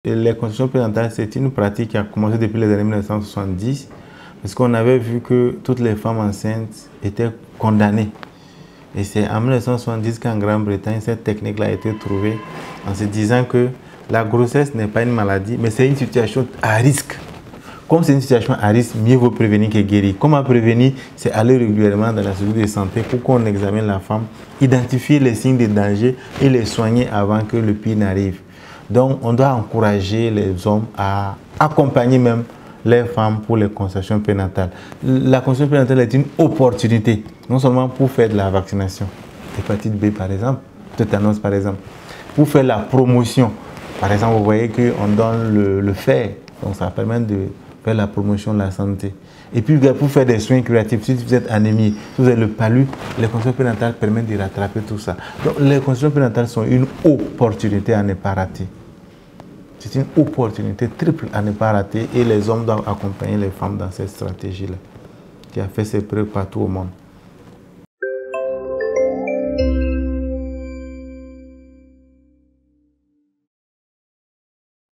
Les conceptions prénatales, c'est une pratique qui a commencé depuis les années 1970 parce qu'on avait vu que toutes les femmes enceintes étaient condamnées. Et c'est en 1970 qu'en Grande-Bretagne, cette technique-là a été trouvée en se disant que la grossesse n'est pas une maladie, mais c'est une situation à risque. Comme c'est une situation à risque, mieux vaut prévenir que guérir. Comment prévenir? C'est aller régulièrement dans la structure de santé pour qu'on examine la femme, identifier les signes de danger et les soigner avant que le pire n'arrive. Donc, on doit encourager les hommes à accompagner même les femmes pour les conceptions prénatales. La conception prénatale est une opportunité, non seulement pour faire de la vaccination, hépatite B par exemple, tétanos par exemple, pour faire la promotion. Par exemple, vous voyez qu'on donne le fer, donc ça permet de faire la promotion de la santé. Et puis pour faire des soins curatifs, si vous êtes anémie, si vous avez le palu, les conceptions prénatales permettent de rattraper tout ça. Donc les conceptions prénatales sont une opportunité à ne pas rater. C'est une opportunité triple à ne pas rater et les hommes doivent accompagner les femmes dans cette stratégie-là qui a fait ses preuves partout au monde.